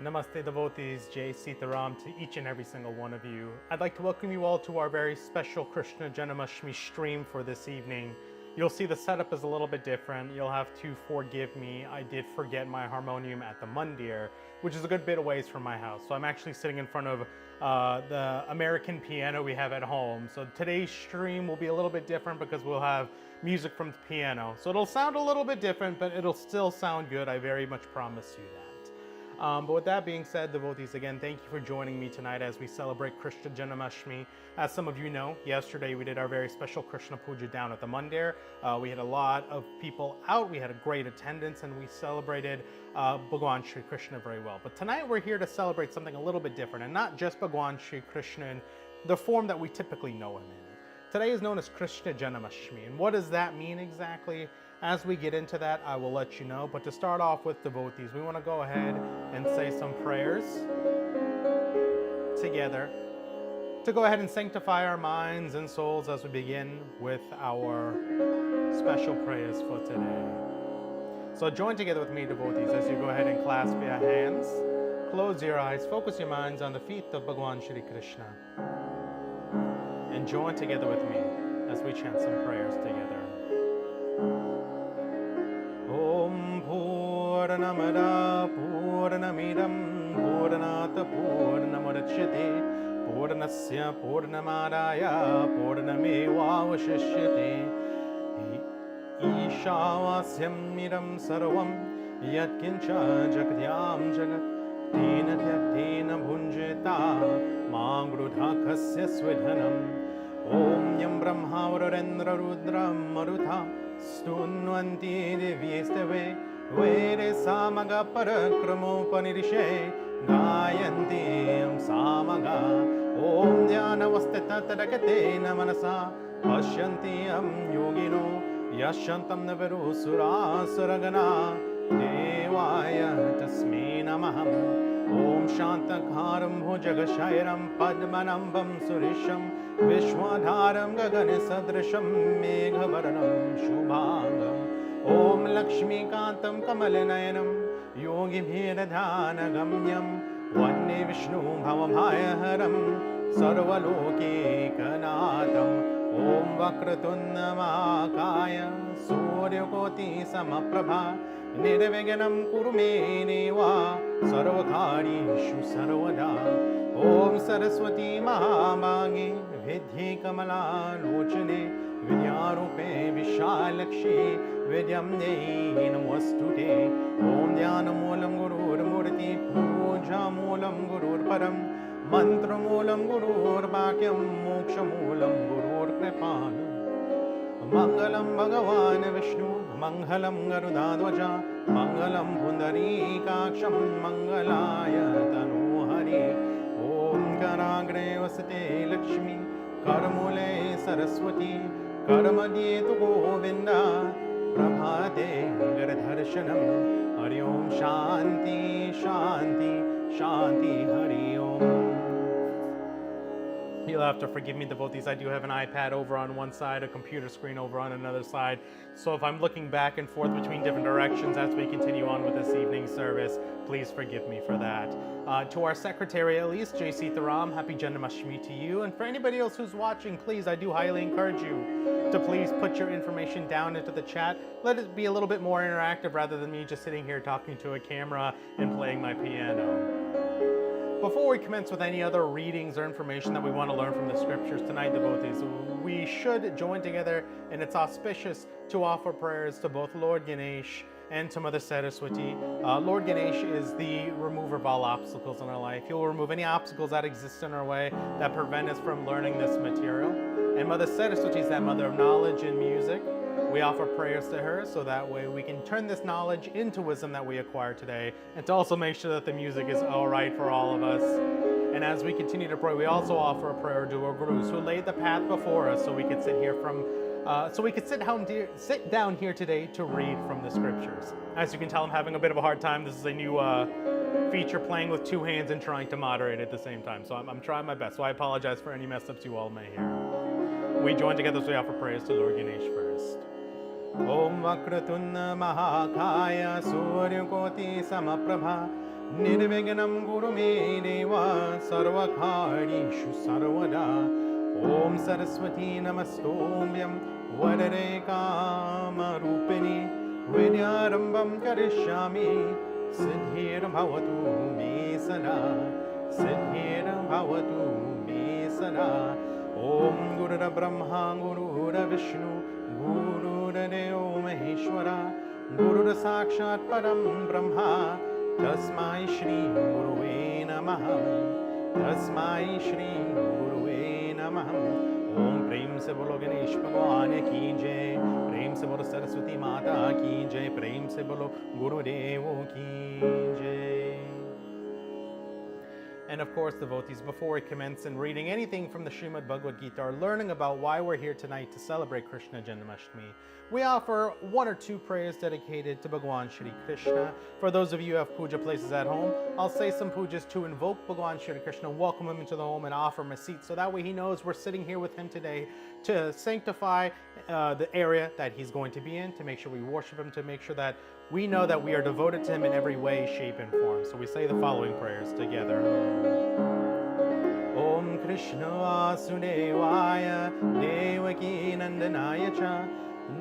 Namaste devotees, Jai Sita Ram to each and every single one of you. I'd like to welcome you all to our very special Krishna Janmashtmi stream for this evening. You'll see the setup is a little bit different. You'll have to forgive me. I did forget my harmonium at the Mandir, which is a good bit of ways from my house. So I'm actually sitting in front of the American piano we have at home. So today's stream will be a little bit different because we'll have music from the piano. So it'll sound a little bit different, but it'll still sound good. I very much promise you that. But with that being said, devotees, again, thank you for joining me tonight as we celebrate Krishna Janmashtmi. As some of you know, yesterday we did our very special Krishna Puja down at the Mandir. We had a lot of people out, we had a great attendance, and we celebrated Bhagwan Shri Krishna very well. But tonight we're here to celebrate something a little bit different, and not just Bhagwan Shri Krishna in the form that we typically know him in. Today is known as Krishna Janmashtmi, and what does that mean exactly? As we get into that, I will let you know. But to start off with, devotees, we want to go ahead and say some prayers together to go ahead and sanctify our minds and souls as we begin with our special prayers for today. So join together with me, devotees, as you go ahead and clasp your hands, close your eyes, focus your minds on the feet of Bhagwan Shri Krishna, and join together with me as we chant some prayers together. Om Purnamada Purnamidam Purnata Purnamudachyate Purnasya Purnamadaya Purnamevavashishyate Ishavasyam Midam Sarvam Yatkincha Jagadyam Jagat Tena Tyaktena Bhunjeta Mangrudhakasya Swidhanam Om Yam Brahma Varendra Rudram Marutha Stunvanti Divyestave Vede Samaga Parakramo Panirishe Gayanti Samaga Om Dhyanavastita Tadakate Namanasa Pashyanti Yogino Yashantam Naveru Sura Suragana Devaya Tasme Namaham Om Shantakharam Bhujagashairam Padmanambam Surisham Vishwadharam Gagane Sadrisham Meghabaranam Shubhangam Om Lakshmi Kantam Kamalanayanam Yogi Bhiradhana Gamyam Vande Vishnu Bhavamhaya Haram Sarvaloke Kanatam Om Vakratunna Mahakaya Suryakoti Samaprabha Nirviganam Kurume Neva Sarvakarishu Sarvada Om Saraswati Mahamagi Vidhi Kamala Lochane Vidyarupe Vishalakshi Vidyamne Namostute Om Dhyanamoolam Gurur Murti Puja Moolam Gurur Param Mantra Moolam Gurur Bhakyam Moksha Moolam Gurur Kripanu Mangalam Bhagavan Vishnu Mangalam Garudadvaja Mangalam Pundarikaksham Mangalaya Tanu Hari Om Karagre Vasate Lakshmi Karamule Saraswati Karamadye Tu Govinda Prabhate Garadharshanam Hari Om Shanti Shanti Shanti Hari Om. You'll have to forgive me, devotees. I do have an iPad over on one side, a computer screen over on another side. So if I'm looking back and forth between different directions as we continue on with this evening's service, please forgive me for that. To our secretary, at least, Jai Sita Ram, happy Janmashtmi to you. And for anybody else who's watching, please, I do highly encourage you to please put your information down into the chat. Let it be a little bit more interactive rather than me just sitting here talking to a camera and playing my piano. Before we commence with any other readings or information that we want to learn from the scriptures tonight, devotees, we should join together, and it's auspicious to offer prayers to both Lord Ganesh and to Mother Saraswati. Lord Ganesh is the remover of all obstacles in our life. He'll remove any obstacles that exist in our way that prevent us from learning this material. And Mother Saraswati is that mother of knowledge and music. We offer prayers to her so that way we can turn this knowledge into wisdom that we acquire today, and to also make sure that the music is all right for all of us. And as we continue to pray, we also offer a prayer to our gurus who laid the path before us so we could sit here sit down here today to read from the scriptures. As you can tell, I'm having a bit of a hard time. This is a new feature, playing with two hands and trying to moderate at the same time. So I'm trying my best. So I apologize for any mess ups you all may hear. We join together as we offer prayers to Lord Ganesh first. Om Vakratunna Mahakaya Suryakoti Samaprabha Nirvignam Guru me deva sarvakarishu sarvada. Om Saraswati Namastomyam Vadare Kama Rupini Vidyarambam Karishyami Siddhiram Bhavatu Me Sada Siddhiram Bhavatu Me Sada. Om Gurura Brahma Gurura Vishnu Gurura Deo Maheshwara Gurura Sakshat Param Brahma Tasmai Shri Guruve Namaha Tasmai Shri Guruve Namaha. Om Prem se bolo Ganesh Bhagwan ki jai, Prem se bolo Saraswati Mata ki jai, Prem se bolo Guru Devo ki jai. And of course, devotees, before we commence in reading anything from the Srimad Bhagavad Gita or learning about why we're here tonight to celebrate Krishna Janmashtmi, we offer one or two prayers dedicated to Bhagwan Shri Krishna. For those of you who have puja places at home, I'll say some pujas to invoke Bhagwan Shri Krishna, welcome him into the home, and offer him a seat, so that way he knows we're sitting here with him today to sanctify the area that he's going to be in, to make sure we worship him, to make sure that we know that we are devoted to him in every way, shape, and form. So we say the following prayers together. Om Krishna Vasudevaya Devaki Nandanaya Cha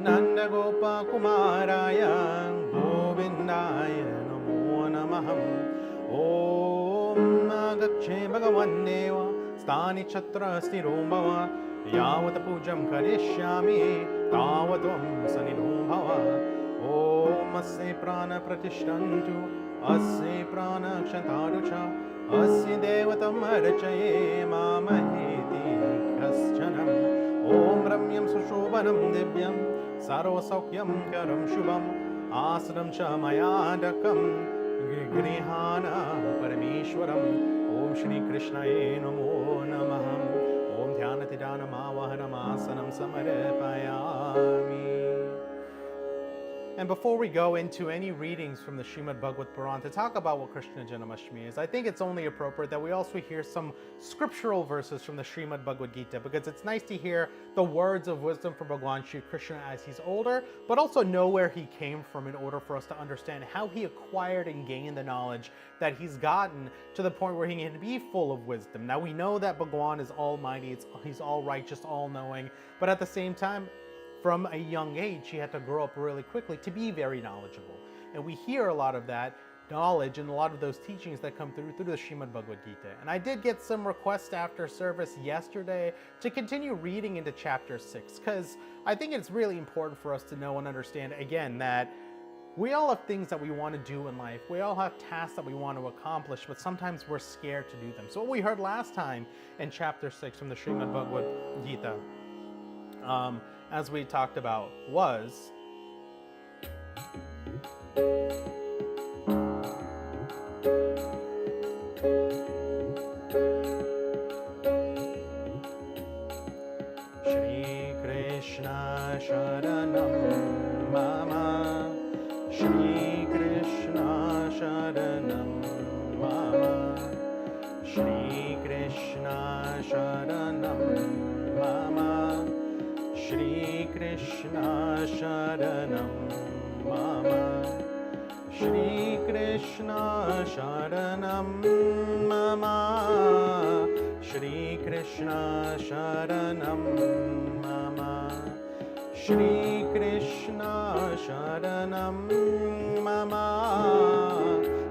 Nanda Gopa Kumaraya Govindaya Namo Namah. Om Agakshe Bhagavan Deva Stani Chatra Stiro Bhava Yavata Pujam Karishyami Tavatam Sanidho Bhava. Om Asya Prana Pratishtantu Asya Prana Kshantaru Cha Asya Devatam Archaye Mamaheti Kaschanam. Om Ramyam Sushobhanam Divyam Sarva Saukyam Karam Shubham Asram Cha Mayadakam Grihana Parameshwaram. Om Shri Krishnaye Namo Namah. Om Dhyanatidanam Avahanam Asanam Samarapayami. And before we go into any readings from the Srimad Bhagavad Puran to talk about what Krishna Janmashtmi is, I think it's only appropriate that we also hear some scriptural verses from the Srimad Bhagavad Gita, because it's nice to hear the words of wisdom from Bhagwan Shri Krishna as he's older, but also know where he came from in order for us to understand how he acquired and gained the knowledge that he's gotten to the point where he can be full of wisdom. Now we know that Bhagwan is almighty, he's all righteous, all knowing, but at the same time, from a young age, he had to grow up really quickly to be very knowledgeable. And we hear a lot of that knowledge and a lot of those teachings that come through the Srimad Bhagavad Gita. And I did get some requests after service yesterday to continue reading into chapter 6, because I think it's really important for us to know and understand, again, that we all have things that we want to do in life. We all have tasks that we want to accomplish, but sometimes we're scared to do them. So what we heard last time in chapter 6 from the Srimad Bhagavad Gita, as we talked about, was Shri Krishna Sharanam Mama, Shri Krishna Sharanam Mama, Shri Krishna Sharanam Mama, Shri Krishna Sharanam Mama, Shri Krishna Sharanam Mama, Shri Krishna Sharanam Mama, Shri Krishna Sharanam Mama,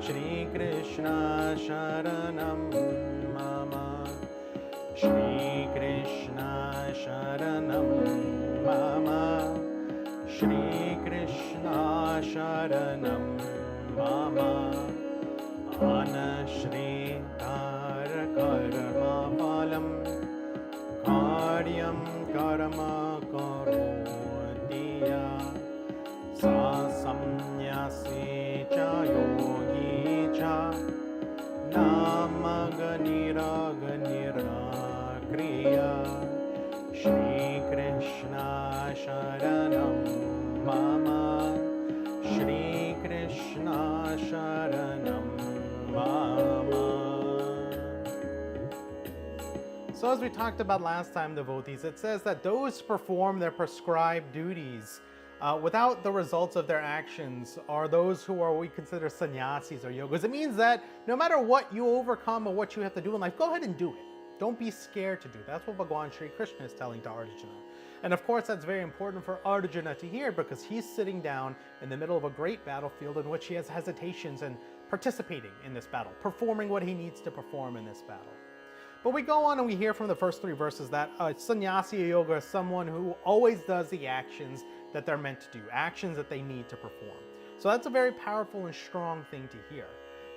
Shri Krishna Sharanam Mama, Shri Krishna Sharanam Mama, Shri Krishna Sharanam Mama, Ana Shri Dhara Karma Palam Karyam Karma Karotiya Sa Samnyasi Cha Yogi Cha Namaganira Ganira Kriya Shri Krishna Sharanam Mama, Shri Krishna Sharanam Mama. So as we talked about last time, devotees, it says that those perform their prescribed duties without the results of their actions are those who are we consider sannyasis or yogas. It means that no matter what you overcome or what you have to do in life, go ahead and do it. Don't be scared to do it. That's what Bhagwan Shri Krishna is telling to Arjuna. And of course, that's very important for Arjuna to hear because he's sitting down in the middle of a great battlefield in which he has hesitations and participating in this battle, performing what he needs to perform in this battle. But we go on and we hear from the first 3 verses that a sannyasi yoga is someone who always does the actions that they're meant to do, actions that they need to perform. So that's a very powerful and strong thing to hear.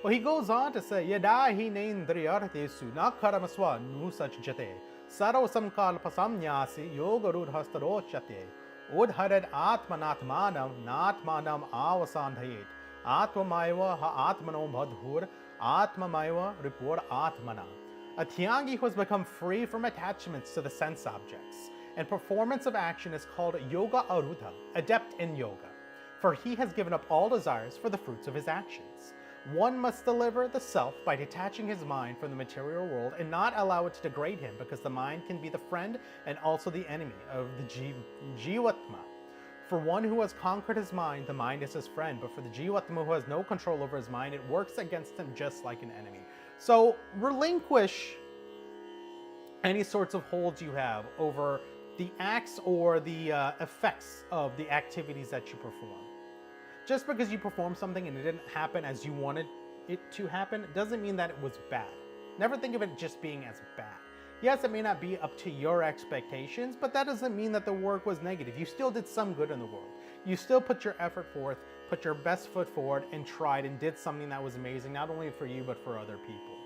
Well, he goes on to say, Yada hi nendriyartesu na karamaswa nusachjate saro samkalpasamnyasi yogarudhastarochate udharad atmanatmanam natmanam avasandhayet atmamaiva ha atmano bhadhur atmamaiva ripur atmana. A Tyangi who has become free from attachments to the sense objects, and performance of action is called Yoga Arudha, adept in yoga, for he has given up all desires for the fruits of his actions. One must deliver the self by detaching his mind from the material world and not allow it to degrade him, because the mind can be the friend and also the enemy of the Jivatma. For one who has conquered his mind, the mind is his friend, but for the Jivatma who has no control over his mind, it works against him just like an enemy. So relinquish any sorts of holds you have over the acts or the effects of the activities that you perform. Just because you perform something and it didn't happen as you wanted it to happen doesn't mean that it was bad. Never think of it just being as bad. Yes, it may not be up to your expectations, but that doesn't mean that the work was negative. You still did some good in the world. You still put your effort forth, put your best foot forward, and tried and did something that was amazing, not only for you, but for other people.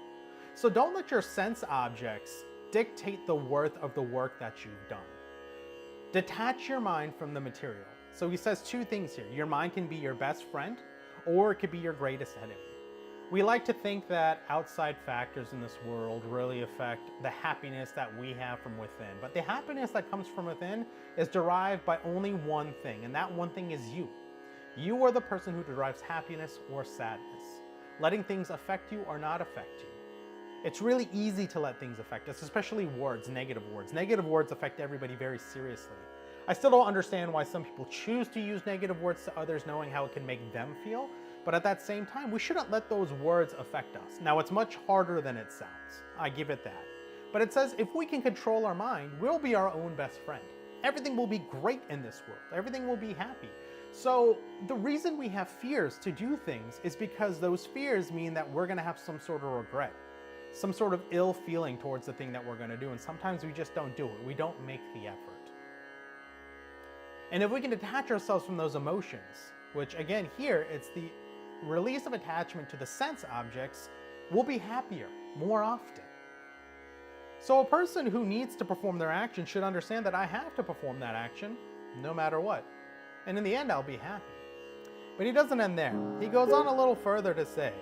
So don't let your sense objects dictate the worth of the work that you've done. Detach your mind from the material. So he says 2 things here. Your mind can be your best friend, or it could be your greatest enemy. We like to think that outside factors in this world really affect the happiness that we have from within. But the happiness that comes from within is derived by only one thing, and that one thing is you. You are the person who derives happiness or sadness, letting things affect you or not affect you. It's really easy to let things affect us, especially words, negative words. Negative words affect everybody very seriously. I still don't understand why some people choose to use negative words to others knowing how it can make them feel, but at that same time, we shouldn't let those words affect us. Now, it's much harder than it sounds. I give it that. But it says if we can control our mind, we'll be our own best friend. Everything will be great in this world. Everything will be happy. So the reason we have fears to do things is because those fears mean that we're going to have some sort of regret, some sort of ill feeling towards the thing that we're going to do. And sometimes we just don't do it. We don't make the effort. And if we can detach ourselves from those emotions, which again here, it's the release of attachment to the sense objects, we'll be happier more often. So a person who needs to perform their action should understand that I have to perform that action no matter what. And in the end, I'll be happy. But he doesn't end there. He goes on a little further to say,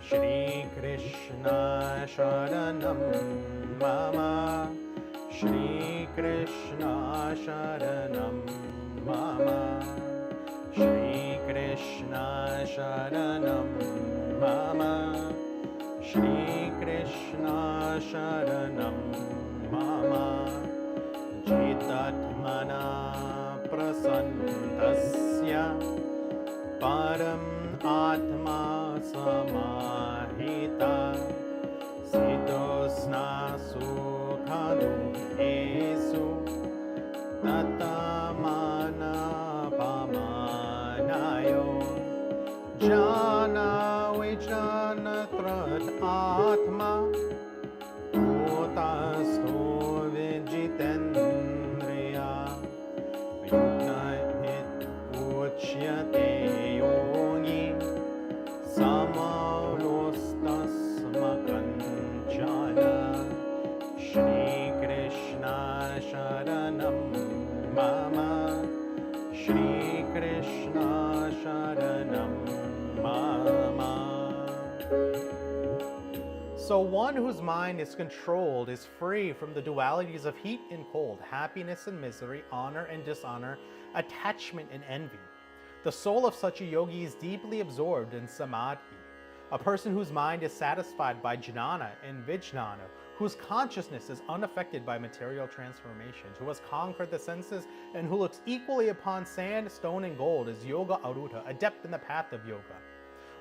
Shri Krishna Sharanam Mama, Shri Krishna Sharanam Mama, Shri Krishna Sharanam Mama, Shri Krishna Sharanam Mama, Jitatmana Prasantasya Param Atma Samahita Sitosna Sukhadu Esu Tatamana Pamanayo Jana Vichanatrat Atma Utasto Vijitendriya Yunahit Uchyate Yogi Samalostasmakanchana Shri Krishna Sharanam Mama, Shri Krishna Sharanam Mama. So one whose mind is controlled is free from the dualities of heat and cold, happiness and misery, honor and dishonor, attachment and envy. The soul of such a yogi is deeply absorbed in samadhi. A person whose mind is satisfied by jnana and vijnana, whose consciousness is unaffected by material transformations, who has conquered the senses, and who looks equally upon sand, stone, and gold is Yoga Aruta, adept in the path of yoga.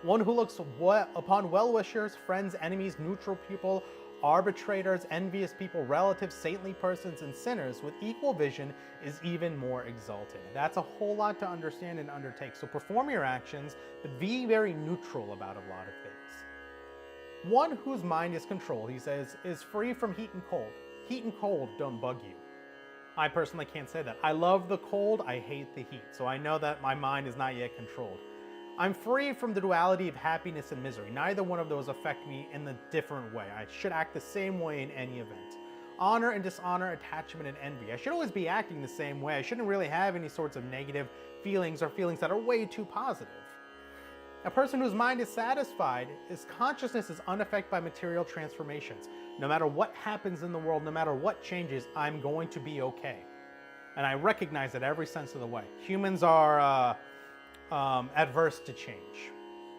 One who looks upon well-wishers, friends, enemies, neutral people, arbitrators, envious people, relatives, saintly persons, and sinners with equal vision is even more exalted. That's a whole lot to understand and undertake. So perform your actions, but be very neutral about a lot of things. One whose mind is controlled, he says, is free from heat and cold. Heat and cold don't bug you. I personally can't say that. I love the cold, I hate the heat. So I know that my mind is not yet controlled. I'm free from the duality of happiness and misery. Neither one of those affect me in a different way. I should act the same way in any event. Honor and dishonor, attachment and envy. I should always be acting the same way. I shouldn't really have any sorts of negative feelings or feelings that are way too positive. A person whose mind is satisfied, his consciousness is unaffected by material transformations. No matter what happens in the world, no matter what changes, I'm going to be okay. And I recognize that every sense of the way. Humans are adverse to change.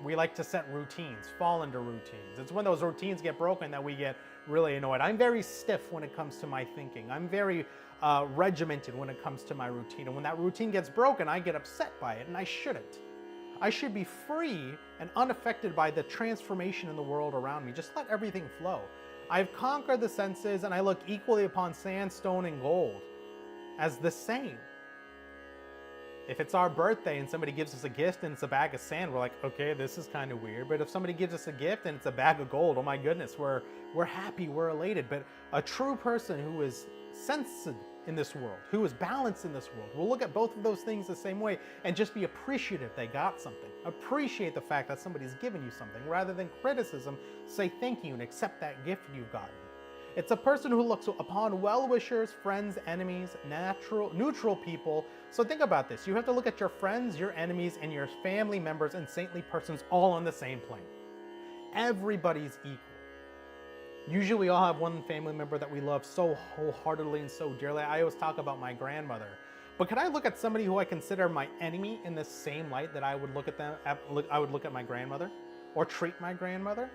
We like to set routines, fall into routines. It's when those routines get broken that we get really annoyed. I'm very stiff when it comes to my thinking. I'm very regimented when it comes to my routine. And when that routine gets broken, I get upset by it, and I shouldn't. I should be free and unaffected by the transformation in the world around me. Just let everything flow. I've conquered the senses, and I look equally upon sand, stone, and gold as the same. If it's our birthday and somebody gives us a gift and it's a bag of sand, we're like, okay, this is kind of weird. But if somebody gives us a gift and it's a bag of gold, oh my goodness, we're happy, we're elated. But a true person who is sensed in this world, who is balanced in this world, will look at both of those things the same way and just be appreciative they got something. Appreciate the fact that somebody's given you something rather than criticism. Say thank you and accept that gift you've gotten. It's a person who looks upon well-wishers, friends, enemies, neutral people. So think about this. You have to look at your friends, your enemies, and your family members and saintly persons all on the same plane. Everybody's equal. Usually we all have one family member that we love so wholeheartedly and so dearly. I always talk about my grandmother. But could I look at somebody who I consider my enemy in the same light that I would look at them? I would look at my grandmother or treat my grandmother?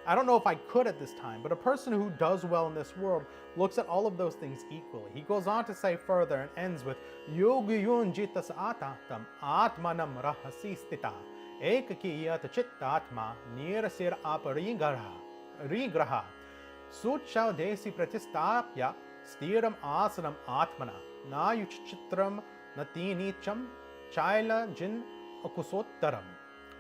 I don't know if I could at this time, but a person who does well in this world looks at all of those things equally. He goes on to say further and ends with Yogyun jitas atatam atmanam rahasistita ekakiyat chittatma nirasir aparigraha suchau desi pratistapya stiram asanam atmana nayuchitram natinicham chaila jin akusottaram.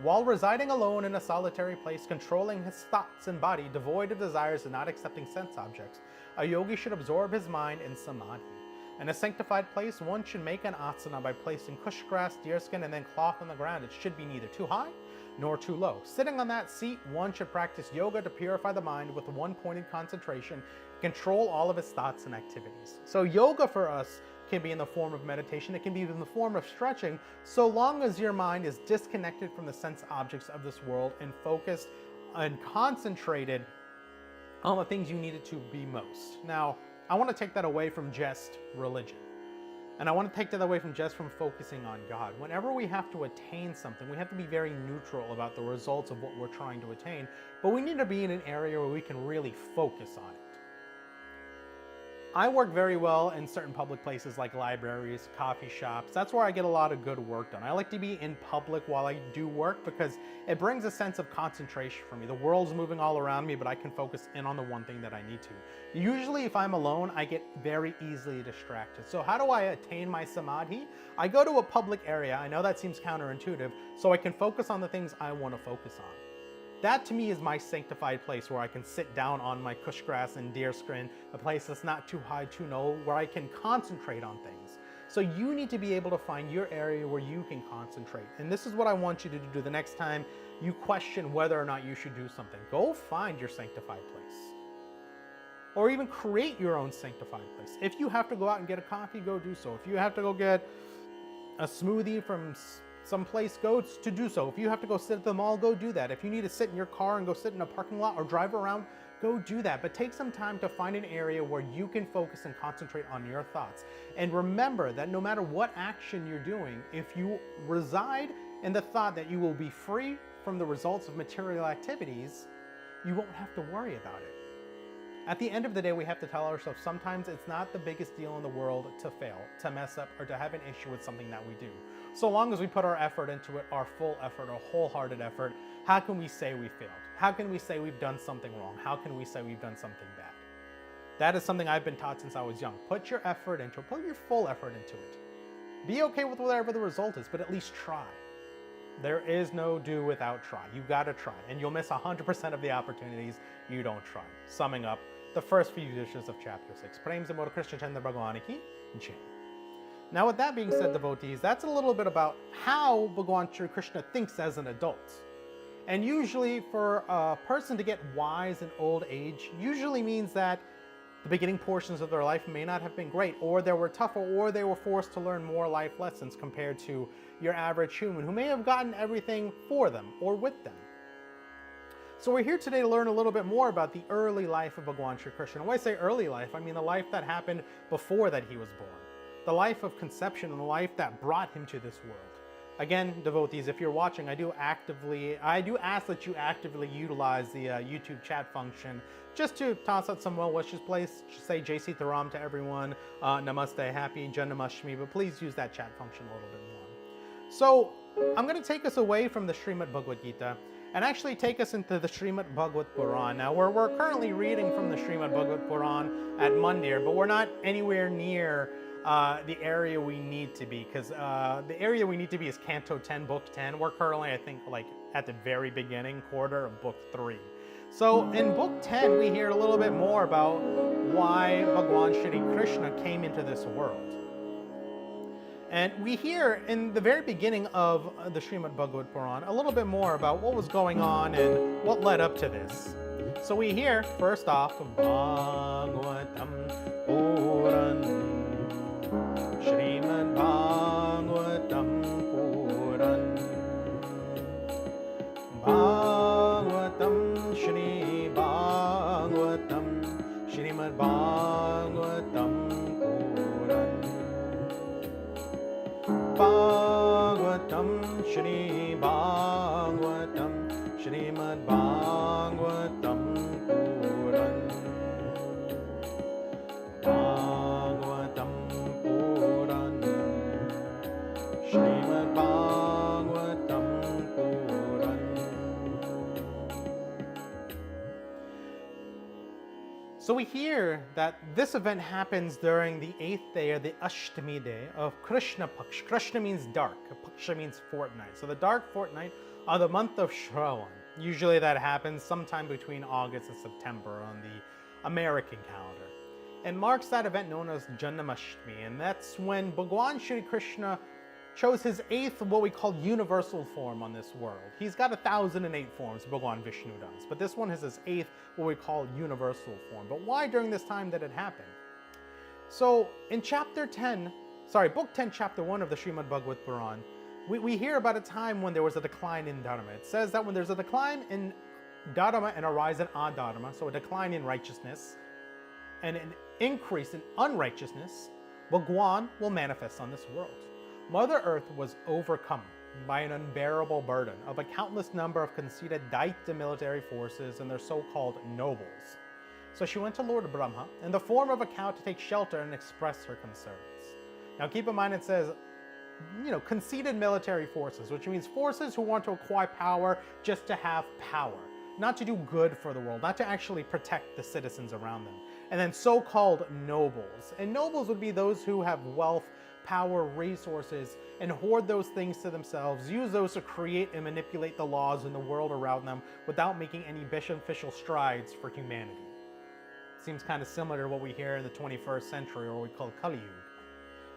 While residing alone in a solitary place, controlling his thoughts and body, devoid of desires and not accepting sense objects, a yogi should absorb his mind in samadhi. In a sanctified place, one should make an asana by placing kush grass, deerskin, and then cloth on the ground. It should be neither too high nor too low. Sitting on that seat, one should practice yoga to purify the mind with one-pointed concentration, control all of his thoughts and activities. So yoga for us can be in the form of meditation. It can be in the form of stretching, so long as your mind is disconnected from the sense objects of this world and focused and concentrated on the things you need it to be most. Now, I want to take that away from just religion. And I want to take that away from just from focusing on God. Whenever we have to attain something, we have to be very neutral about the results of what we're trying to attain, but we need to be in an area where we can really focus on it. I work very well in certain public places like libraries, coffee shops. That's where I get a lot of good work done. I like to be in public while I do work because it brings a sense of concentration for me. The world's moving all around me, but I can focus in on the one thing that I need to. Usually if I'm alone, I get very easily distracted. So how do I attain my samadhi? I go to a public area. I know that seems counterintuitive, so I can focus on the things I want to focus on. That to me is my sanctified place where I can sit down on my kush grass and deerskin, a place that's not too high, too low, where I can concentrate on things. So you need to be able to find your area where you can concentrate. And this is what I want you to do the next time you question whether or not you should do something. Go find your sanctified place. Or even create your own sanctified place. If you have to go out and get a coffee, go do so. If you have to go get a smoothie from someplace, go to do so. If you have to go sit at the mall, go do that. If you need to sit in your car and go sit in a parking lot or drive around, go do that. But take some time to find an area where you can focus and concentrate on your thoughts. And remember that no matter what action you're doing, if you reside in the thought that you will be free from the results of material activities, you won't have to worry about it. At the end of the day, we have to tell ourselves sometimes it's not the biggest deal in the world to fail, to mess up, or to have an issue with something that we do. So long as we put our effort into it, our full effort, our wholehearted effort, how can we say we failed? How can we say we've done something wrong? How can we say we've done something bad? That is something I've been taught since I was young. Put your effort into it. Put your full effort into it. Be okay with whatever the result is, but at least try. There is no do without try. You gotta try, and you'll miss 100% of the opportunities you don't try. Summing up the first few dishes of chapter 6. Prem Shri Krishna Janmashtmi Jai. Now with that being said, devotees, that's a little bit about how Bhagwan Shri Krishna thinks as an adult. And usually for a person to get wise in old age usually means that the beginning portions of their life may not have been great, or they were tougher, or they were forced to learn more life lessons compared to your average human who may have gotten everything for them or with them. So we're here today to learn a little bit more about the early life of Bhagwan Shri Krishna. And when I say early life, I mean the life that happened before that he was born. The life of conception and the life that brought him to this world. Again, devotees, if you're watching, I do ask that you actively utilize the YouTube chat function just to toss out some well wishes. Please say Jai Sita Ram to everyone, Namaste, Happy Janmashtmi, but please use that chat function a little bit more. So I'm going to take us away from the Srimad Bhagavad Gita and actually take us into the Srimad Bhagavad Puran. Now, we're currently reading from the Srimad Bhagavad Puran at Mandir, but we're not anywhere near the area we need to be, because the area we need to be is Canto 10, Book 10. We're currently, I think, like at the very beginning quarter of Book 3. So in Book 10, we hear a little bit more about why Bhagwan Shri Krishna came into this world. And we hear in the very beginning of the Srimad Bhagavad Puran a little bit more about what was going on and what led up to this. So we hear, first off, Bhagavatam Puran, Srimad Bhagavatam Puran, Bhagavatam Shri Bhagavatam, Srimad Bhagavatam Puran, Bhagavatam Shri Bhagavatam, Srimad Bhagavatam Puran, Bhagavatam Puran, Srimad Bhagavatam Puran. So we hear that this event happens during the 8th day or the Ashtami day of Krishna Paksha. Krishna means dark, Paksha means fortnight. So the dark fortnight of the month of Shravan. Usually that happens sometime between August and September on the American calendar. And marks that event known as Janmashtmi. And that's when Bhagwan Shri Krishna chose his 8th, what we call universal form on this world. He's got 1,008 forms, Bhagwan Vishnu does. But this one is his 8th, what we call universal form. But why during this time did it happen? So in Book 10, Chapter 1 of the Srimad Bhagavad Puran, we hear about a time when there was a decline in Dharma. It says that when there's a decline in Dharma and a rise in Adharma, so a decline in righteousness and an increase in unrighteousness, Bhagwan will manifest on this world. Mother Earth was overcome by an unbearable burden of a countless number of conceited Daitya military forces and their so-called nobles. So she went to Lord Brahma in the form of a cow to take shelter and express her concerns. Now keep in mind it says, conceited military forces, which means forces who want to acquire power just to have power, not to do good for the world, not to actually protect the citizens around them. And then so-called nobles. And nobles would be those who have wealth, power, resources, and hoard those things to themselves, use those to create and manipulate the laws in the world around them without making any beneficial strides for humanity. Seems kind of similar to what we hear in the 21st century, or what we call Kali Yuga.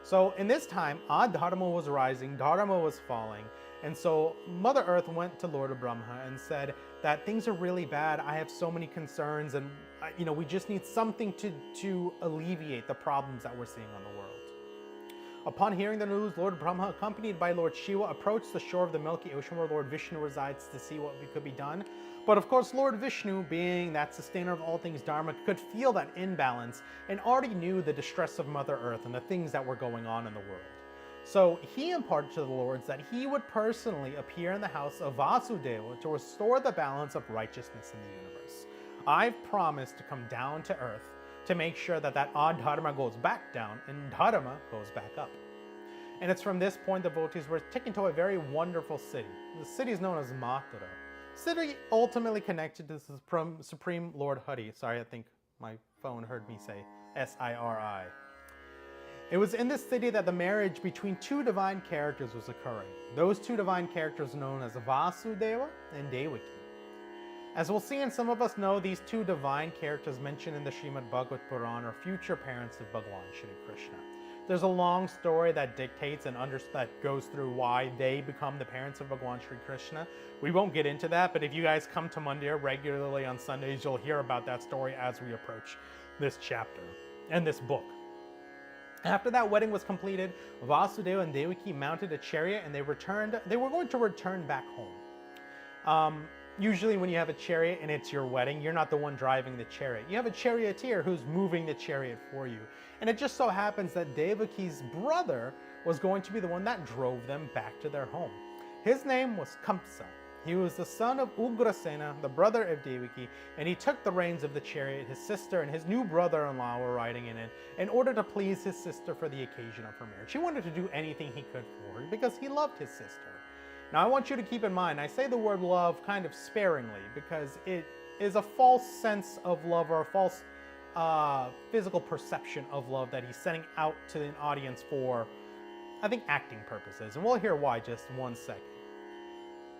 So in this time, Adharma was rising, Dharma was falling, and so Mother Earth went to Lord Brahma and said that things are really bad, I have so many concerns, and we just need something to alleviate the problems that we're seeing on the world. Upon hearing the news, Lord Brahma, accompanied by Lord Shiva, approached the shore of the Milky Ocean where Lord Vishnu resides to see what could be done. But of course, Lord Vishnu, being that sustainer of all things Dharma, could feel that imbalance and already knew the distress of Mother Earth and the things that were going on in the world. So he imparted to the lords that he would personally appear in the house of Vasudeva to restore the balance of righteousness in the universe. I've promised to come down to earth to make sure that that Dharma goes back down and Dharma goes back up. And it's from this point devotees were taken to a very wonderful city. The city is known as Mathura. City ultimately connected to the Supreme Lord Hari. Sorry, I think my phone heard me say S-I-R-I. It was in this city that the marriage between two divine characters was occurring. Those two divine characters known as Vasudeva and Devaki. As we'll see, and some of us know, these two divine characters mentioned in the Srimad Bhagavad Purana are future parents of Bhagavan Shri Krishna. There's a long story that dictates and that goes through why they become the parents of Bhagavan Shri Krishna. We won't get into that, but if you guys come to Mandir regularly on Sundays, you'll hear about that story as we approach this chapter and this book. After that wedding was completed, Vasudeva and Devaki mounted a chariot and they were going to return back home. Usually when you have a chariot and it's your wedding, you're not the one driving the chariot. You have a charioteer who's moving the chariot for you. And it just so happens that Devaki's brother was going to be the one that drove them back to their home. His name was Kamsa. He was the son of Ugrasena, the brother of Devaki, and he took the reins of the chariot. His sister and his new brother-in-law were riding in it in order to please his sister for the occasion of her marriage. He wanted to do anything he could for her because he loved his sister. Now, I want you to keep in mind, I say the word love kind of sparingly because it is a false sense of love or a false physical perception of love that he's setting out to an audience for, I think, acting purposes. And we'll hear why just one second.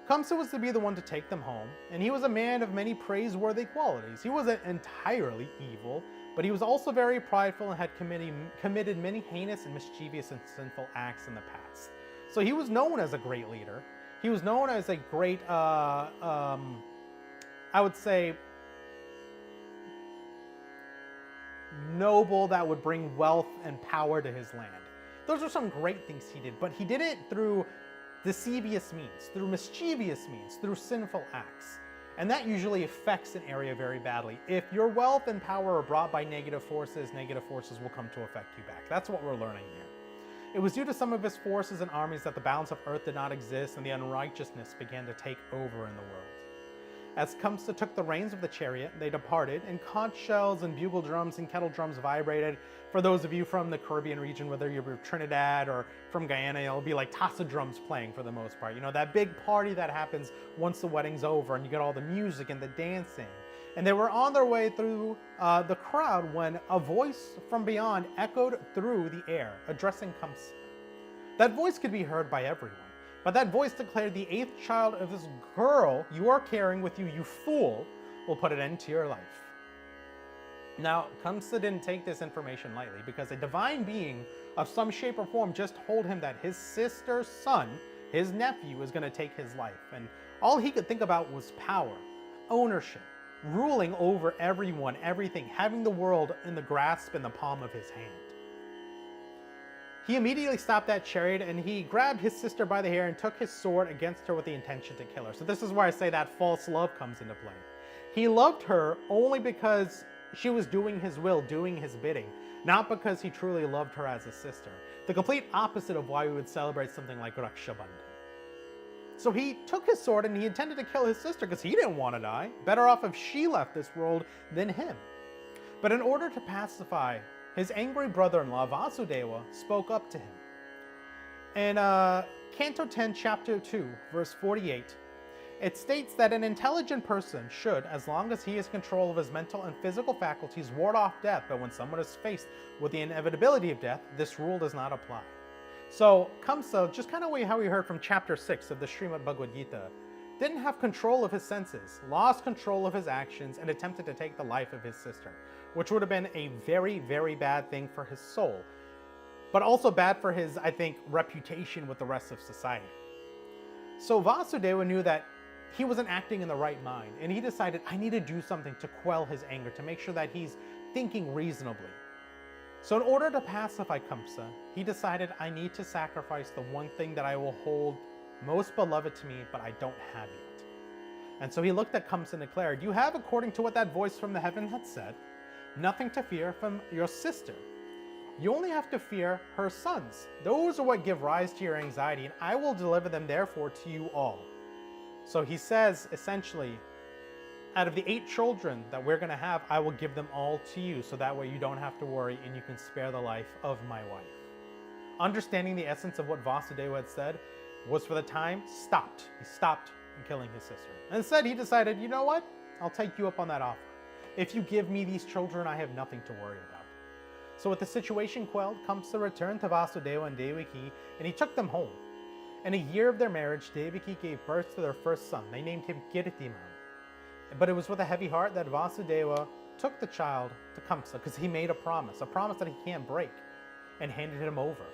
Kamsa was to be the one to take them home, and he was a man of many praiseworthy qualities. He wasn't entirely evil, but he was also very prideful and had committed many heinous and mischievous and sinful acts in the past. So he was known as a great leader. He was known as a great, I would say, noble that would bring wealth and power to his land. Those are some great things he did, but he did it through deceivious means, through mischievous means, through sinful acts. And that usually affects an area very badly. If your wealth and power are brought by negative forces will come to affect you back. That's what we're learning here. It was due to some of his forces and armies that the balance of earth did not exist and the unrighteousness began to take over in the world. As Kamsa took the reins of the chariot, they departed, and conch shells and bugle drums and kettle drums vibrated. For those of you from the Caribbean region, whether you're from Trinidad or from Guyana, it'll be like Tassa drums playing for the most part. You know, that big party that happens once the wedding's over and you get all the music and the dancing. And they were on their way through the crowd when a voice from beyond echoed through the air, addressing Kamsa. That voice could be heard by everyone. But that voice declared, the 8th child of this girl you are carrying with you, you fool, will put an end to your life. Now, Kamsa didn't take this information lightly because a divine being of some shape or form just told him that his sister's son, his nephew, was going to take his life. And all he could think about was power, ownership, ruling over everyone, everything, having the world in the grasp in the palm of his hand. He immediately stopped that chariot and he grabbed his sister by the hair and took his sword against her with the intention to kill her. So this is where I say that false love comes into play. He loved her only because she was doing his will, doing his bidding, not because he truly loved her as a sister. The complete opposite of why we would celebrate something like Raksha Bandhan. So he took his sword and he intended to kill his sister because he didn't want to die. Better off if she left this world than him. But in order to pacify his angry brother-in-law, Vasudeva, spoke up to him. In Canto 10, Chapter 2, verse 48, it states that an intelligent person should, as long as he has control of his mental and physical faculties, ward off death, but when someone is faced with the inevitability of death, this rule does not apply. So Kamsa, just kind of how we heard from Chapter 6 of the Srimad Bhagavad Gita, didn't have control of his senses, lost control of his actions, and attempted to take the life of his sister, which would have been a very, very bad thing for his soul, but also bad for his, I think, reputation with the rest of society. So Vasudeva knew that he wasn't acting in the right mind, and he decided, I need to do something to quell his anger, to make sure that he's thinking reasonably. So in order to pacify Kamsa, he decided, I need to sacrifice the one thing that I will hold most beloved to me, but I don't have yet. And so he looked at Kamsa and declared, you have, according to what that voice from the heaven had said, nothing to fear from your sister. You only have to fear her sons. Those are what give rise to your anxiety, and I will deliver them therefore to you all. So he says, essentially, out of the 8 children that we're going to have, I will give them all to you, so that way you don't have to worry and you can spare the life of my wife. Understanding the essence of what Vasudeva had said was for the time stopped. He stopped killing his sister. Instead, he decided, you know what? I'll take you up on that offer. If you give me these children, I have nothing to worry about. So with the situation quelled, Kamsa returned to Vasudeva and Devaki, and he took them home. In a year of their marriage, Devaki gave birth to their first son. They named him Kirtiman. But it was with a heavy heart that Vasudeva took the child to Kamsa, because he made a promise that he can't break, and handed him over.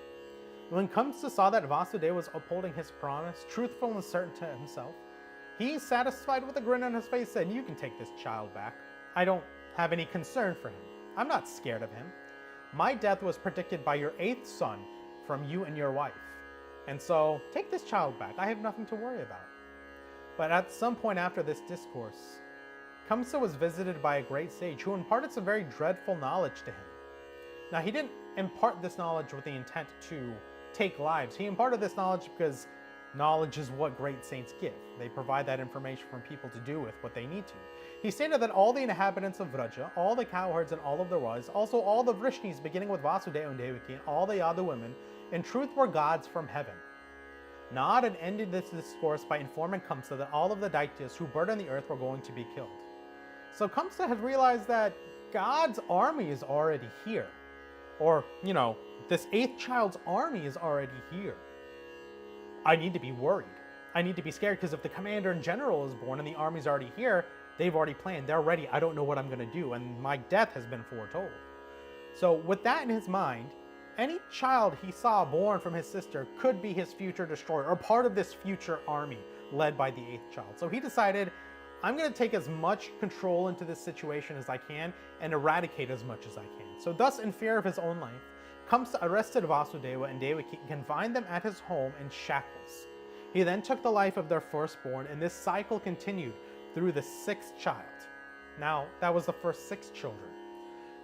When Kamsa saw that Vasudeva was upholding his promise, truthful and certain to himself, he, satisfied with a grin on his face, said, you can take this child back. I don't have any concern for him. I'm not scared of him. My death was predicted by your 8th son from you and your wife. And so, take this child back. I have nothing to worry about. But at some point after this discourse, Kamsa was visited by a great sage who imparted some very dreadful knowledge to him. Now, he didn't impart this knowledge with the intent to take lives. He imparted this knowledge because knowledge is what great saints give. They provide that information for people to do with what they need to. He stated that all the inhabitants of Vraja, all the cowherds and all of the Rajs, also all the Vrishnis, beginning with Vasudeva and Devaki, and all the Yadu women, in truth were gods from heaven. Nod had ended this discourse by informing Kamsa that all of the Daityas who burdened the earth were going to be killed. So Kamsa had realized that God's army is already here. Or, this 8th child's army is already here. I need to be worried. I need to be scared, because if the commander in general is born and the army's already here, they've already planned. They're ready. I don't know what I'm going to do, and my death has been foretold. So with that in his mind, any child he saw born from his sister could be his future destroyer, or part of this future army led by the 8th child. So he decided, I'm going to take as much control into this situation as I can and eradicate as much as I can. So thus, in fear of his own life, Kamsa arrested Vasudeva and Devaki and confined them at his home in shackles. He then took the life of their firstborn, and this cycle continued through the 6th child. Now, that was the first 6 children.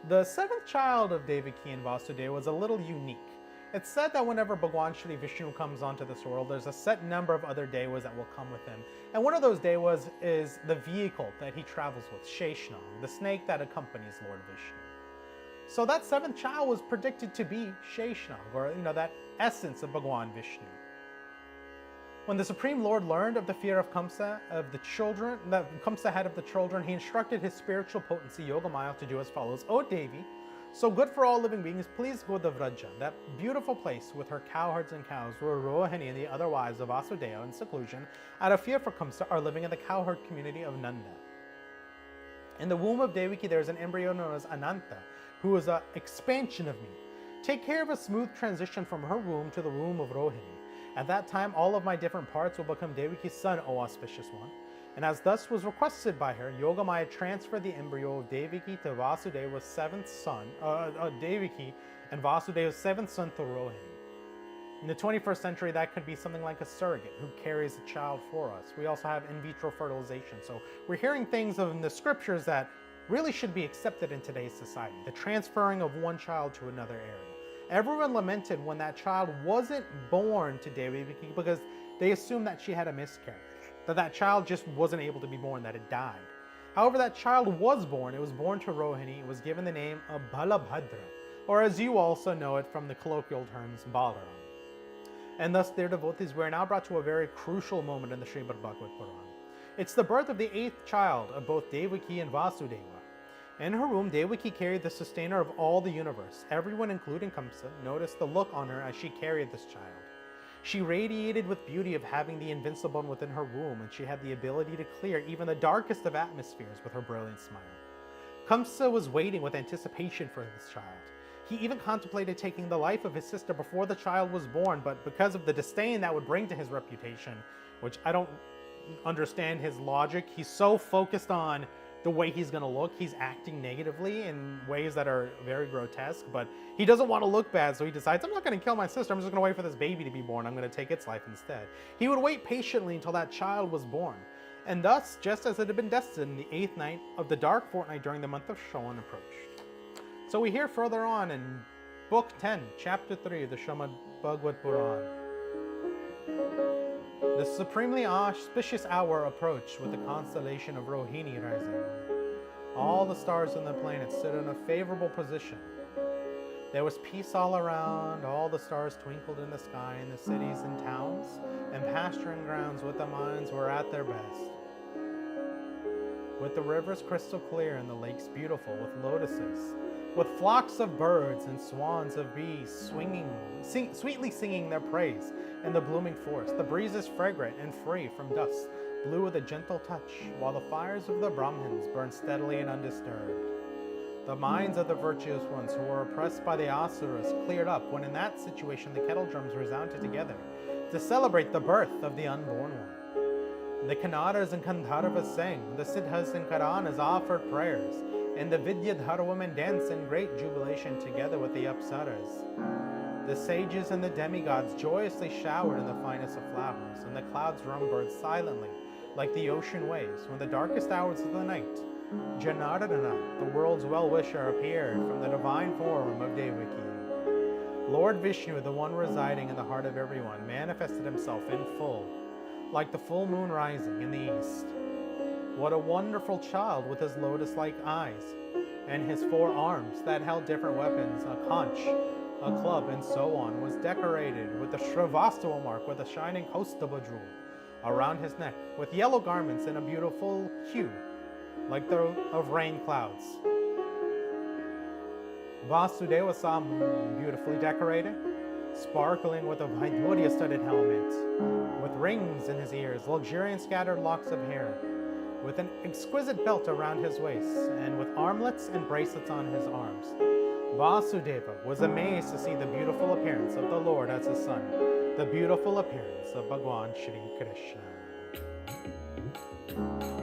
The 7th child of Devaki and Vasudeva was a little unique. It's said that whenever Bhagwan Shri Vishnu comes onto this world, there's a set number of other devas that will come with him. And one of those devas is the vehicle that he travels with, Sheshnag, the snake that accompanies Lord Vishnu. So that 7th child was predicted to be Sheshnag, or that essence of Bhagwan Vishnu. When the Supreme Lord learned of the fear of Kamsa, of the children, that Kamsa had of the children, he instructed his spiritual potency, Yogamaya, to do as follows. O Devi, so good for all living beings, please go to Vraja, that beautiful place with her cowherds and cows, where Rohini and the other wives of Vasudeva in seclusion, out of fear for Kamsa, are living in the cowherd community of Nanda. In the womb of Devaki, there is an embryo known as Ananta, who is an expansion of me. Take care of a smooth transition from her womb to the womb of Rohini. At that time, all of my different parts will become Devaki's son, O auspicious one. And as thus was requested by her, Yogamaya transferred the embryo of Devaki to Vasudeva's 7th son, Devaki, and Vasudeva's 7th son to Rohini. In the 21st century, that could be something like a surrogate who carries a child for us. We also have in vitro fertilization. So we're hearing things in the scriptures that really should be accepted in today's society. The transferring of one child to another area. Everyone lamented when that child wasn't born to Devaki because they assumed that she had a miscarriage, that child just wasn't able to be born, that it died. However, that child was born. It was born to Rohini. It was given the name of Balabhadra, or as you also know it from the colloquial terms, Balaram. And thus, dear devotees, we are now brought to a very crucial moment in the Srimad Bhagavad Puran. It's the birth of the 8th child of both Devaki and Vasudeva. In her womb, Devaki carried the sustainer of all the universe. Everyone, including Kamsa, noticed the look on her as she carried this child. She radiated with beauty of having the invincible within her womb, and she had the ability to clear even the darkest of atmospheres with her brilliant smile. Kamsa was waiting with anticipation for this child. He even contemplated taking the life of his sister before the child was born, but because of the disdain that would bring to his reputation, which I don't understand his logic, he's so focused on the way he's going to look. He's acting negatively in ways that are very grotesque, but he doesn't want to look bad, so he decides, I'm not going to kill my sister. I'm just going to wait for this baby to be born. I'm going to take its life instead. He would wait patiently until that child was born. And thus, just as it had been destined, the 8th night of the dark fortnight during the month of Shravan approached. So we hear further on in Book 10, Chapter 3 of the Srimad Bhagavad Puran. The supremely auspicious hour approached with the constellation of Rohini rising. All the stars on the planet stood in a favorable position. There was peace all around. All the stars twinkled in the sky in the cities and towns and pasturing grounds with the minds were at their best. With the rivers crystal clear and the lakes beautiful with lotuses, with flocks of birds and swans of bees sweetly singing their praise in the blooming forest, the breezes fragrant and free from dust blew with a gentle touch, while the fires of the Brahmins burned steadily and undisturbed. The minds of the virtuous ones who were oppressed by the Asuras cleared up when in that situation the kettle drums resounded together to celebrate the birth of the unborn one. The Kannadas and Kandharvas sang, the Siddhas and Karanas offered prayers, and the Vidyadhara women danced in great jubilation together with the Apsaras. The sages and the demigods joyously showered in the finest of flowers, and the clouds rumbled silently like the ocean waves when the darkest hours of the night Janardana, the world's well-wisher, appeared from the divine form of Devaki. Lord Vishnu, the one residing in the heart of everyone, manifested himself in full, like the full moon rising in the east. What a wonderful child with his lotus-like eyes, and his 4 arms that held different weapons, a conch, a club, and so on, was decorated with the Shrivastava mark with a shining Kaustubha jewel around his neck, with yellow garments in a beautiful hue, like those of rain clouds. Vasudeva saw beautifully decorated, sparkling with a Vaidurya-studded helmet, with rings in his ears, luxuriant scattered locks of hair, with an exquisite belt around his waist, and with armlets and bracelets on his arms. Vasudeva was amazed to see the beautiful appearance of the Lord as his son, the beautiful appearance of Bhagwan Shri Krishna.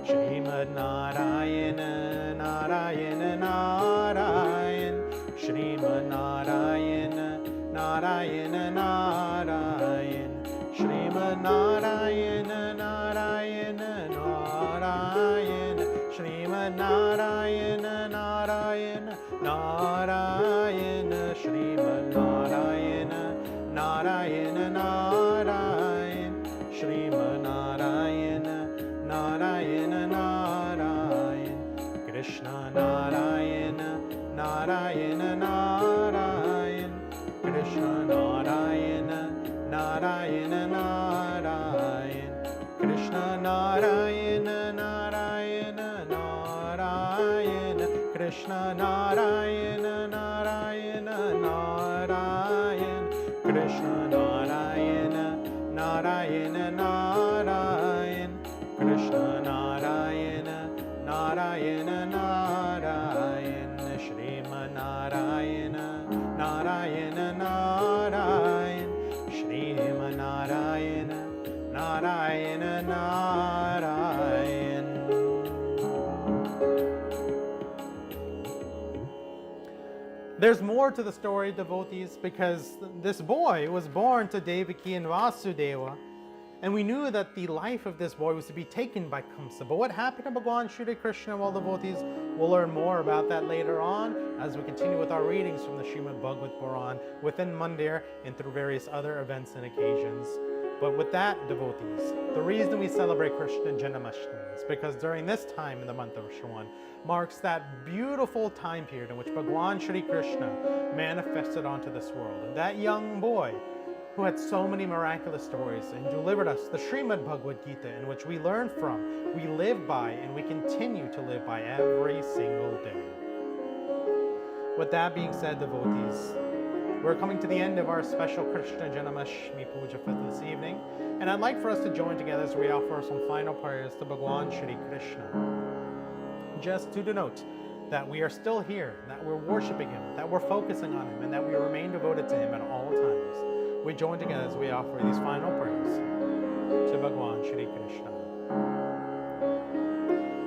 Shrimad Narayana, Narayana, Narayana, Shrimad Narayana, Narayana, Narayana, Shrimad Narayana, Narayana, Narayana, Shrimad Narayana, Narayana, Narayana, Shrimad Narayana, Narayana, Narayana, Shrimad Narayana, Narayana, Narayana, Krishna Narayana, Narayana, Narayana, Krishna Narayana, Narayana, Narayana, Krishna Narayana, Narayana, Narayana, Krishna Narayana, Narayana, Narayana, Krishna Narayana, Narayana, Narayana, Krishna Narayana, Narayana, Narayana, Shrimad Narayana, Narayana, Narayana, Shrimad Narayana, Narayana, Narayana. There's more to the story, devotees, because this boy was born to Devaki and Vasudeva, and we knew that the life of this boy was to be taken by Kamsa. But what happened to Bhagwan Shri Krishna, well, devotees, we'll learn more about that later on as we continue with our readings from the Srimad Bhagavad Puran within Mandir and through various other events and occasions. But with that, devotees, the reason we celebrate Krishna Janmashtmi is because during this time in the month of Shravan marks that beautiful time period in which Bhagwan Shri Krishna manifested onto this world. And that young boy who had so many miraculous stories and delivered us the Srimad Bhagavad Gita, in which we learn from, we live by, and we continue to live by every single day. With that being said, devotees, we're coming to the end of our special Krishna Janmashtmi Puja for this evening, and I'd like for us to join together as we offer some final prayers to Bhagwan Shri Krishna. Just to denote that we are still here, that we're worshiping Him, that we're focusing on Him, and that we remain devoted to Him at all times. We join together as we offer these final prayers to Bhagwan Shri Krishna.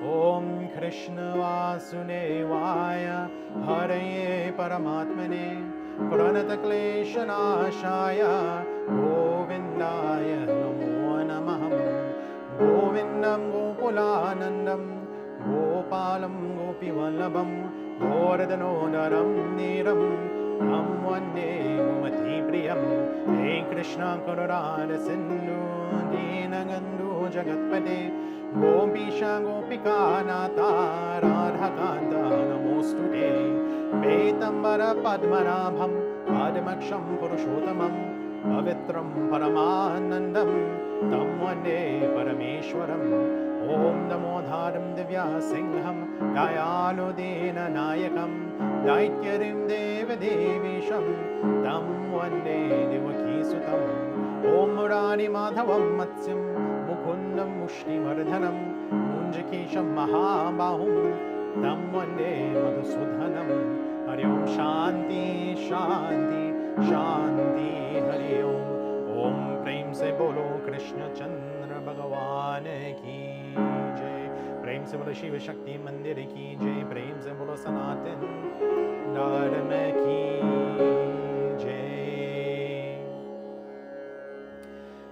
Om Krishna Vasudevaya Hare Paramatmane Pranata Klesha Nashaya Govindaya Namo Namah Govindam Gokulanandam Gopalam Gopivallabham Goradanodaram Niram Tam Vande Gumati Priyam. Hey Krishna Karunara Sindhu Deenabandhu Jagatpate Gopisha Gopika Nata Radha Kanta Namostute Petambara Padmanabham Padmaksham Purushottamam Pavitram Paramanandam Tam Vande Parameshwaram Om Namo Dharam Divya Singham Dayaludena Nayakam Daityarim Deva Devisham Tam Vande Devaki Sutam Om Murari Madhavam Matsyam Mukundam Mushtimardhanam Munjakesham Mahabahum Tam Vande Madhusudhanam Hari Om Shanti Shanti Shanti Hari Om Om Prem Se Bolo Krishna Chandra Bhagavan Ki Jai Prem Se Bolo Shiva Shakti Mandir Ki Jai Prem Se Bolo Sanatana Dharma Ki Jai.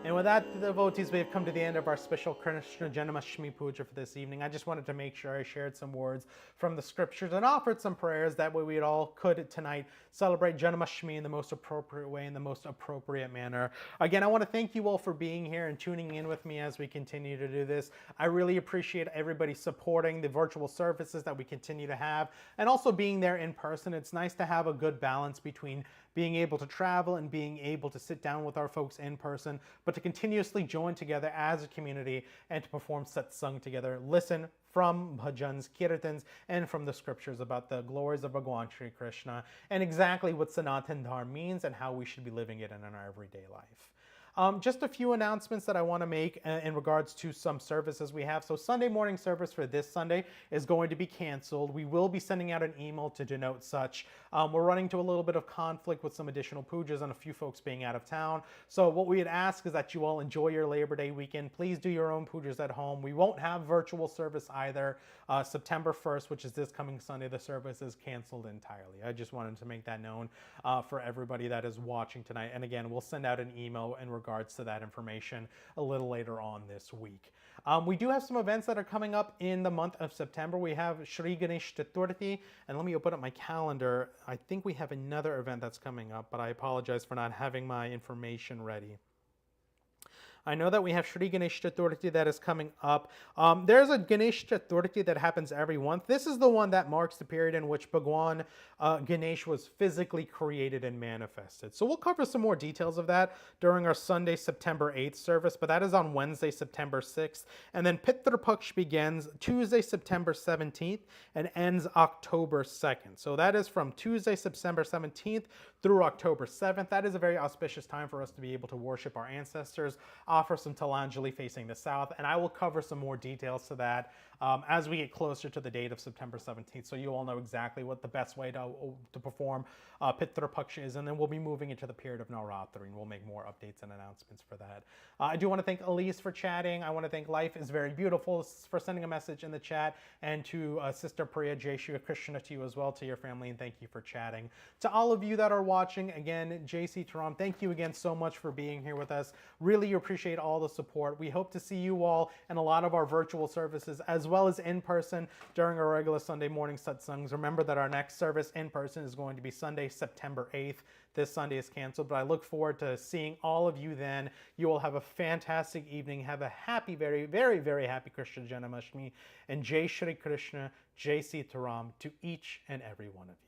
And with that, devotees, we have come to the end of our special Krishna Janmashtmi Puja for this evening. I just wanted to make sure I shared some words from the scriptures and offered some prayers. That way we all could tonight celebrate Janmashtmi in the most appropriate way, in the most appropriate manner. Again, I want to thank you all for being here and tuning in with me as we continue to do this. I really appreciate everybody supporting the virtual services that we continue to have and also being there in person. It's nice to have a good balance between being able to travel and being able to sit down with our folks in person, but to continuously join together as a community and to perform satsang together, listen from bhajans, kirtans, and from the scriptures about the glories of Bhagwan Shri Krishna and exactly what Sanatana Dharma means and how we should be living it in our everyday life. Just a few announcements that I want to make in regards to some services we have. So Sunday morning service for this Sunday is going to be canceled. We will be sending out an email to denote such. We're running into a little bit of conflict with some additional pujas and a few folks being out of town. So what we'd ask is that you all enjoy your Labor Day weekend. Please do your own pujas at home. We won't have virtual service either. September 1st, which is this coming Sunday, the service is canceled entirely. I just wanted to make that known for everybody that is watching tonight. And again, we'll send out an email in regards to that information a little later on this week. We do have some events that are coming up in the month of September. We have Shri Krishna Janmashtmi, and let me open up my calendar. I think we have another event that's coming up, but I apologize for not having my information ready. I know that we have Shri Krishna Janmashtmi that is coming up. There's a Ganesh Chaturthi that happens every month. This is the one that marks the period in which Bhagwan Ganesh was physically created and manifested. So we'll cover some more details of that during our Sunday, September 8th service, but that is on Wednesday, September 6th. And then Pitru Paksh begins Tuesday, September 17th and ends October 2nd. So that is from Tuesday, September 17th through October 7th. That is a very auspicious time for us to be able to worship our ancestors, offer some Talanjali facing the south, and I will cover some more details to that as we get closer to the date of September 17th, so you all know exactly what the best way to perform Pitru Paksha is, and then we'll be moving into the period of Navratri, and we'll make more updates and announcements for that. I do want to thank Elise for chatting. I want to thank Life is Very Beautiful for sending a message in the chat, and to Sister Priya, Jai Shri Krishna to you as well, to your family, and thank you for chatting. To all of you that are watching, again, Sita Ram, thank you again so much for being here with us. Really appreciate all the support. We hope to see you all in a lot of our virtual services as well as in person during our regular Sunday morning satsangs. Remember that our next service in person is going to be Sunday, September 8th. This Sunday is canceled, but I look forward to seeing all of you then. You all have a fantastic evening. Have a happy, very, very, very happy Krishna Janmashtmi, and Jai Shri Krishna, Jai Sita Ram to each and every one of you.